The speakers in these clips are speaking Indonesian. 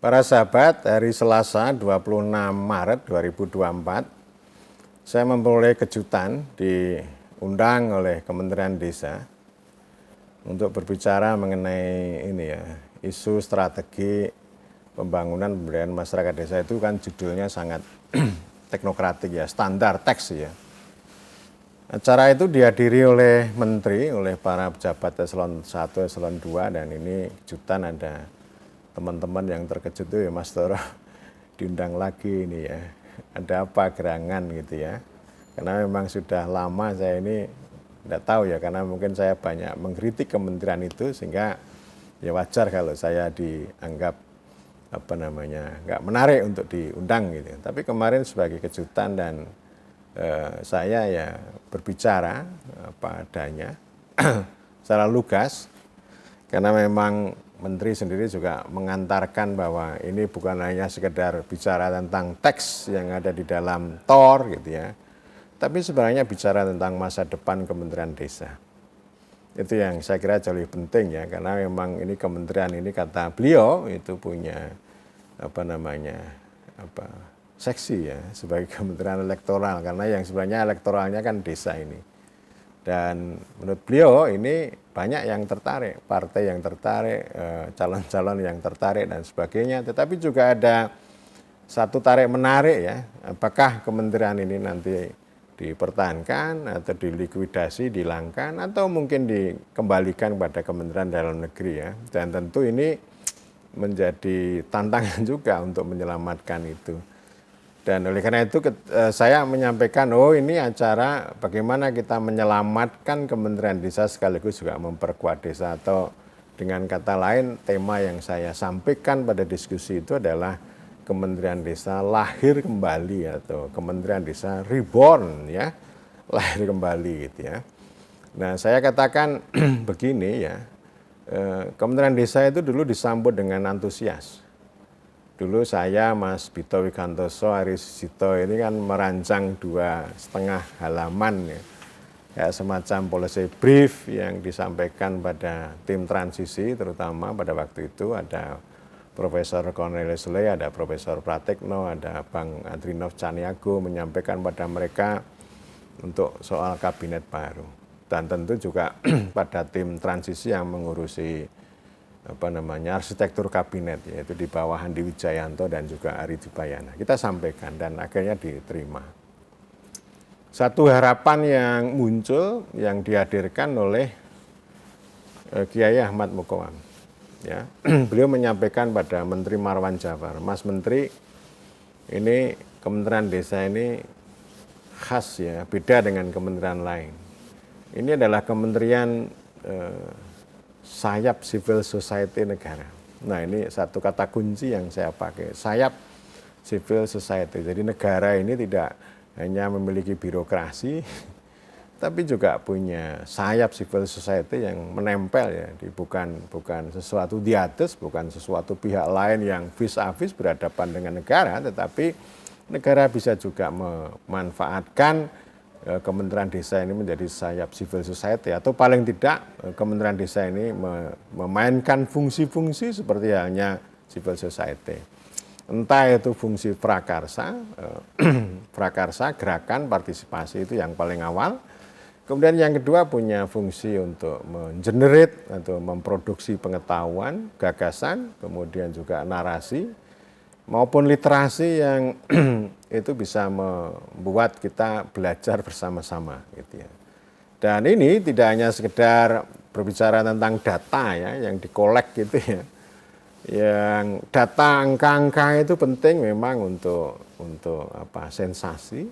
Para sahabat, hari Selasa 26 Maret 2024, saya memperoleh kejutan diundang oleh Kementerian Desa untuk berbicara mengenai isu strategi pembangunan pemberdayaan masyarakat desa. Itu kan judulnya sangat teknokratik ya, standar teks ya. Acara itu dihadiri oleh menteri, oleh para pejabat eselon 1, eselon 2, dan ini kejutan ada teman-teman yang terkejut tuh ya, Mas Toro diundang lagi ini ya. Ada apa gerangan gitu ya. Karena memang sudah lama saya ini tidak tahu ya, karena mungkin saya banyak mengkritik kementerian itu sehingga ya wajar kalau saya dianggap nggak menarik untuk diundang gitu. Tapi kemarin sebagai kejutan dan saya ya berbicara apa adanya secara lugas, karena memang menteri sendiri juga mengantarkan bahwa ini bukan hanya sekedar bicara tentang teks yang ada di dalam TOR gitu ya, tapi sebenarnya bicara tentang masa depan Kementerian Desa. Itu yang saya kira jauh lebih penting ya, karena memang ini kementerian ini kata beliau itu punya seksi ya sebagai kementerian elektoral, karena yang sebenarnya elektoralnya kan desa ini. Dan menurut beliau ini banyak yang tertarik, partai yang tertarik, calon-calon yang tertarik dan sebagainya. Tetapi juga ada satu tarik menarik ya, apakah kementerian ini nanti dipertahankan atau dilikuidasi, dihilangkan, atau mungkin dikembalikan kepada Kementerian Dalam Negeri ya. Dan tentu ini menjadi tantangan juga untuk menyelamatkan itu. Dan oleh karena itu saya menyampaikan, ini acara bagaimana kita menyelamatkan Kementerian Desa sekaligus juga memperkuat desa, atau dengan kata lain tema yang saya sampaikan pada diskusi itu adalah Kementerian Desa lahir kembali, atau Kementerian Desa reborn ya, lahir kembali gitu ya. Nah saya katakan begini ya, Kementerian Desa itu dulu disambut dengan antusias. Dulu saya, Mas Bito Wikantoso, Aris Sito ini kan merancang 2,5 halaman ya, kayak semacam policy brief yang disampaikan pada tim transisi, terutama pada waktu itu ada Profesor Cornelius Ley, ada Profesor Pratekno, ada Bang Adrinov Caniago menyampaikan pada mereka untuk soal kabinet baru. Dan tentu juga pada tim transisi yang mengurusi arsitektur kabinet, yaitu di bawah Handi Wijayanto dan juga Ari Dibayana. Kita sampaikan dan akhirnya diterima. Satu harapan yang muncul yang dihadirkan oleh Kiai Ahmad Mukawam. Ya, beliau menyampaikan pada Menteri Marwan Jafar, Mas Menteri, ini Kementerian Desa ini khas ya, beda dengan kementerian lain. Ini adalah kementerian sayap civil society negara. Nah ini satu kata kunci yang saya pakai, sayap civil society. Jadi negara ini tidak hanya memiliki birokrasi, tapi juga punya sayap civil society yang menempel ya, bukan sesuatu di atas, bukan sesuatu pihak lain yang vis-a-vis berhadapan dengan negara, tetapi negara bisa juga memanfaatkan Kementerian Desa ini menjadi sayap civil society, atau paling tidak Kementerian Desa ini memainkan fungsi-fungsi seperti halnya civil society. Entah itu fungsi prakarsa, prakarsa, gerakan, partisipasi, itu yang paling awal. Kemudian yang kedua punya fungsi untuk mengenerate atau memproduksi pengetahuan, gagasan, kemudian juga narasi, maupun literasi yang itu bisa membuat kita belajar bersama-sama gitu ya. Dan ini tidak hanya sekedar berbicara tentang data ya, yang dikolek gitu ya. Yang data angka-angka itu penting memang untuk sensasi,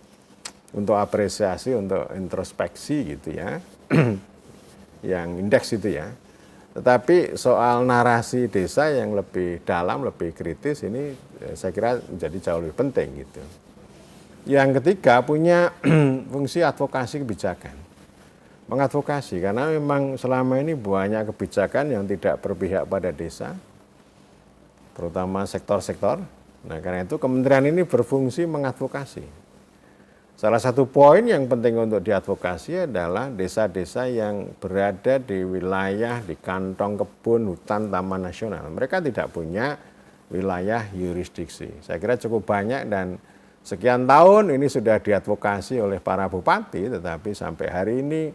untuk apresiasi, untuk introspeksi gitu ya. Yang indeks itu ya. Tetapi soal narasi desa yang lebih dalam, lebih kritis ini saya kira menjadi jauh lebih penting gitu. Yang ketiga punya fungsi advokasi kebijakan. Mengadvokasi, karena memang selama ini banyak kebijakan yang tidak berpihak pada desa, terutama sektor-sektor. Nah karena itu kementerian ini berfungsi mengadvokasi. Salah satu poin yang penting untuk diadvokasi adalah desa-desa yang berada di wilayah, di kantong kebun, hutan, taman nasional. Mereka tidak punya wilayah yurisdiksi. Saya kira cukup banyak dan sekian tahun ini sudah diadvokasi oleh para bupati, tetapi sampai hari ini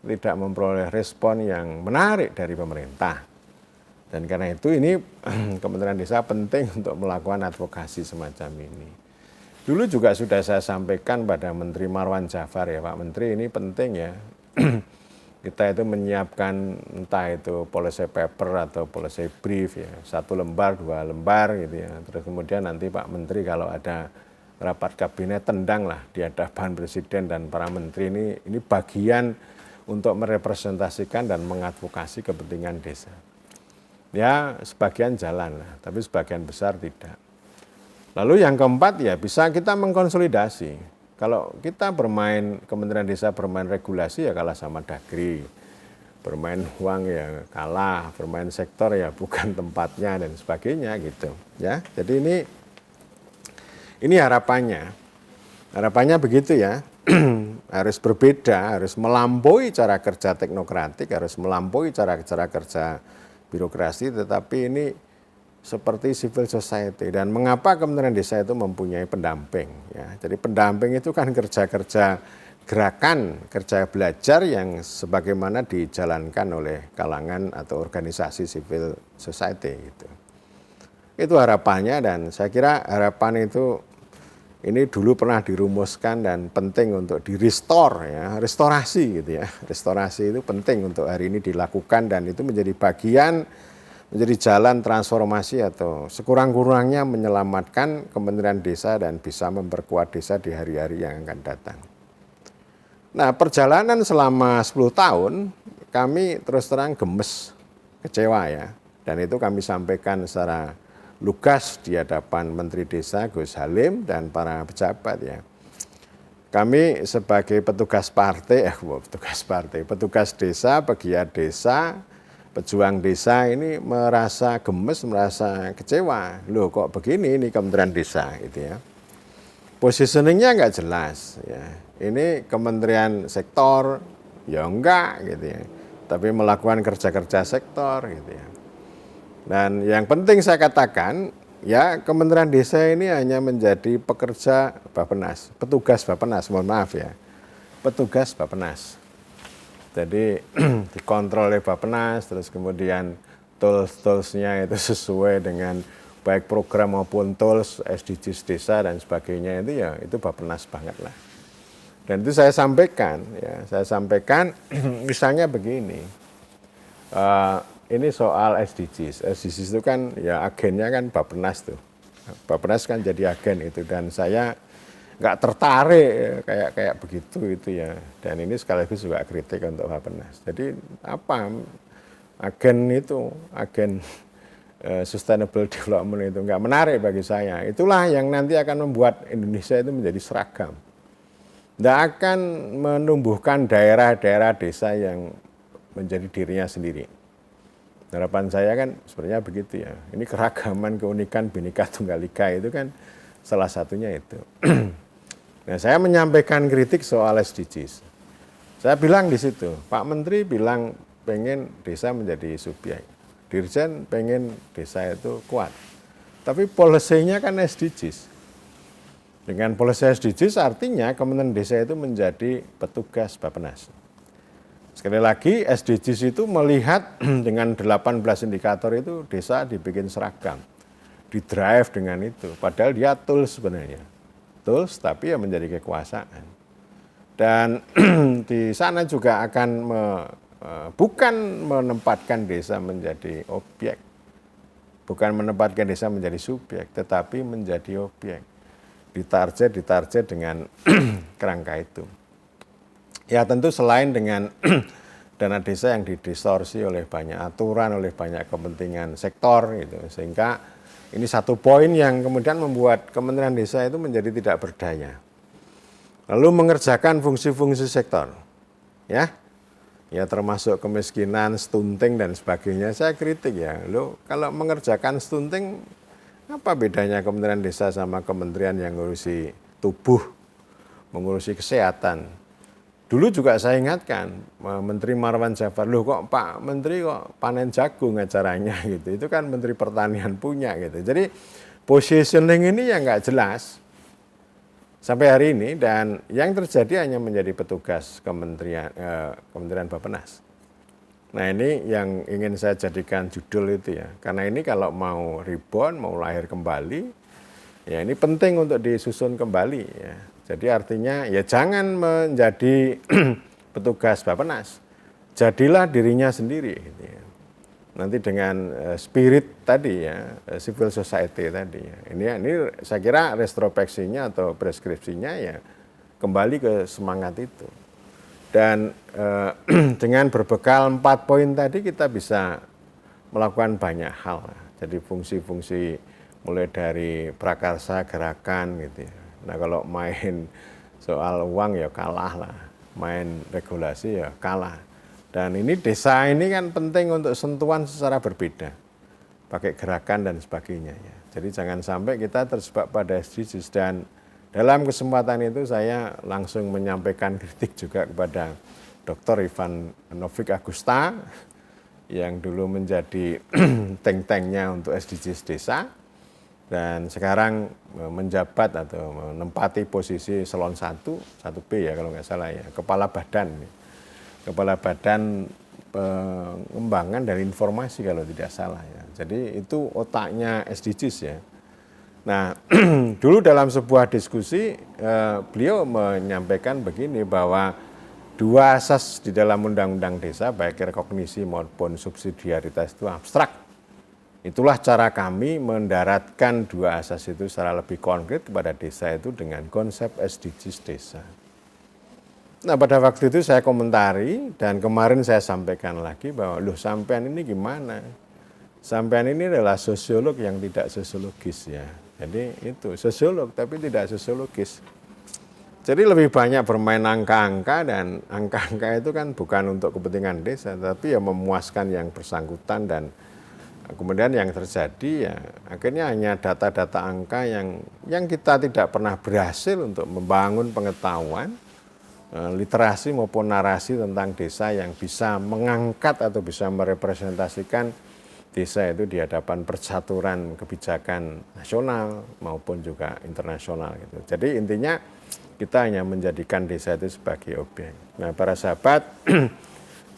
tidak memperoleh respon yang menarik dari pemerintah. Dan karena itu ini Kementerian Desa penting untuk melakukan advokasi semacam ini. Dulu juga sudah saya sampaikan pada Menteri Marwan Jafar ya, Pak Menteri, ini penting ya. Kita itu menyiapkan entah itu policy paper atau policy brief ya, 1 lembar, 2 lembar gitu ya. Terus kemudian nanti Pak Menteri kalau ada rapat kabinet tendang lah di hadapan Presiden dan para menteri ini bagian untuk merepresentasikan dan mengadvokasi kepentingan desa. Ya sebagian jalan lah, tapi sebagian besar tidak. Lalu yang keempat ya bisa kita mengkonsolidasi. Kalau kita bermain, Kementerian Desa bermain regulasi ya kalah sama Dagri. Bermain uang ya kalah, bermain sektor ya bukan tempatnya dan sebagainya gitu. Ya, jadi ini harapannya. Harapannya begitu ya. Harus berbeda, harus melampaui cara kerja teknokratik, harus melampaui cara kerja birokrasi, tetapi ini seperti civil society. Dan mengapa Kementerian Desa itu mempunyai pendamping ya. Jadi pendamping itu kan kerja-kerja gerakan, kerja belajar yang sebagaimana dijalankan oleh kalangan atau organisasi civil society gitu. Itu harapannya dan saya kira harapan itu ini dulu pernah dirumuskan dan penting untuk di-restore ya, restorasi gitu ya. Restorasi itu penting untuk hari ini dilakukan dan itu menjadi bagian, menjadi jalan transformasi atau sekurang-kurangnya menyelamatkan Kementerian Desa dan bisa memperkuat desa di hari-hari yang akan datang. Nah, perjalanan selama 10 tahun kami terus terang gemes, kecewa ya. Dan itu kami sampaikan secara lugas di hadapan Menteri Desa Gus Halim dan para pejabat ya. Kami sebagai petugas desa, pegiat desa, pejuang desa ini merasa gemes, merasa kecewa. Loh kok begini ini Kementerian Desa gitu ya. Positioningnya nggak jelas ya. Ini kementerian sektor ya enggak gitu ya. Tapi melakukan kerja-kerja sektor gitu ya. Dan yang penting saya katakan ya Kementerian Desa ini hanya menjadi pekerja Bappenas, petugas Bappenas, mohon maaf ya. Petugas Bappenas. Jadi dikontrol oleh Bappenas, terus kemudian tools-toolsnya itu sesuai dengan baik program maupun tools, SDGs desa dan sebagainya itu ya itu Bappenas banget lah. Dan itu saya sampaikan, misalnya begini, ini soal SDGs itu kan ya agennya kan Bappenas tuh, Bappenas kan jadi agen itu dan saya nggak tertarik kayak begitu itu ya. Dan ini sekaligus juga kritik untuk Bappenas. Jadi apa agen sustainable development itu nggak menarik bagi saya. Itulah yang nanti akan membuat Indonesia itu menjadi seragam. Nggak akan menumbuhkan daerah-daerah desa yang menjadi dirinya sendiri. Harapan saya kan sebenarnya begitu ya. Ini keragaman, keunikan, Bhinneka Tunggal Ika itu kan salah satunya itu. Nah, saya menyampaikan kritik soal SDGs. Saya bilang di situ, Pak Menteri bilang pengen desa menjadi subjek. Dirjen pengen desa itu kuat. Tapi polisinya kan SDGs. Dengan polisi SDGs artinya Kementerian Desa itu menjadi petugas Bappenas. Sekali lagi SDGs itu melihat dengan 18 indikator itu desa dibikin seragam. Di-drive dengan itu. Padahal dia tools sebenarnya. Tools tapi ya menjadi kekuasaan. Dan di sana juga akan bukan menempatkan desa menjadi objek. Bukan menempatkan desa menjadi subjek, tetapi menjadi objek. Ditarget dengan kerangka itu. Ya tentu selain dengan dana desa yang didistorsi oleh banyak aturan, oleh banyak kepentingan sektor gitu. Sehingga ini satu poin yang kemudian membuat Kementerian Desa itu menjadi tidak berdaya. Lalu mengerjakan fungsi-fungsi sektor. Ya termasuk kemiskinan, stunting dan sebagainya. Saya kritik ya. Loh, kalau mengerjakan stunting apa bedanya Kementerian Desa sama kementerian yang mengurusi tubuh, mengurusi kesehatan. dulu juga saya ingatkan Menteri Marwan Jafar, loh kok Pak Menteri kok panen jagung acaranya gitu. Itu kan Menteri Pertanian punya gitu. Jadi positioning ini yang nggak jelas sampai hari ini, dan yang terjadi hanya menjadi petugas Kementerian Bappenas. Nah ini yang ingin saya jadikan judul itu ya, karena ini kalau mau reborn, mau lahir kembali, ya ini penting untuk disusun kembali ya. Jadi artinya ya jangan menjadi petugas Bappenas, jadilah dirinya sendiri gitu ya. Nanti dengan spirit tadi ya, civil society tadi ya. Ini saya kira retrospeksinya atau preskripsinya ya kembali ke semangat itu. Dan dengan berbekal 4 poin tadi kita bisa melakukan banyak hal. Jadi fungsi-fungsi mulai dari prakarsa gerakan gitu ya. Nah kalau main soal uang ya kalah lah, main regulasi ya kalah. Dan ini desa ini kan penting untuk sentuhan secara berbeda, pakai gerakan dan sebagainya ya. Jadi jangan sampai kita terjebak pada SDGs. Dan dalam kesempatan itu saya langsung menyampaikan kritik juga kepada Dr. Ivan Novik Agusta yang dulu menjadi think-tanknya untuk SDGs desa, dan sekarang menjabat atau menempati posisi eselon 1B ya kalau nggak salah ya, Kepala Badan Pengembangan dan Informasi kalau tidak salah ya. Jadi itu otaknya SDGs ya. Nah dulu dalam sebuah diskusi beliau menyampaikan begini, bahwa 2 asas di dalam undang-undang desa baik rekognisi maupun subsidiaritas itu abstrak. Itulah cara kami mendaratkan 2 asas itu secara lebih konkret kepada desa itu dengan konsep SDGs desa. Nah pada waktu itu saya komentari, dan kemarin saya sampaikan lagi bahwa loh sampean ini gimana? Sampean ini adalah sosiolog yang tidak sosiologis ya. Jadi itu sosiolog tapi tidak sosiologis. Jadi lebih banyak bermain angka-angka, dan angka-angka itu kan bukan untuk kepentingan desa, tapi ya memuaskan yang bersangkutan. Dan kemudian yang terjadi ya akhirnya hanya data-data angka yang kita tidak pernah berhasil untuk membangun pengetahuan, literasi maupun narasi tentang desa yang bisa mengangkat atau bisa merepresentasikan desa itu di hadapan percaturan kebijakan nasional maupun juga internasional gitu. Jadi intinya kita hanya menjadikan desa itu sebagai objek. Nah para sahabat,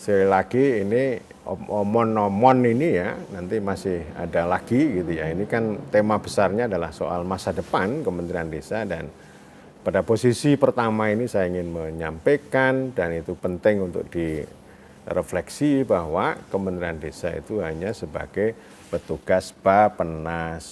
sekali lagi ini omon-omon ini ya, nanti masih ada lagi gitu ya. Ini kan tema besarnya adalah soal masa depan Kementerian Desa, dan pada posisi pertama ini saya ingin menyampaikan, dan itu penting untuk direfleksi, bahwa Kementerian Desa itu hanya sebagai petugas Bappenas.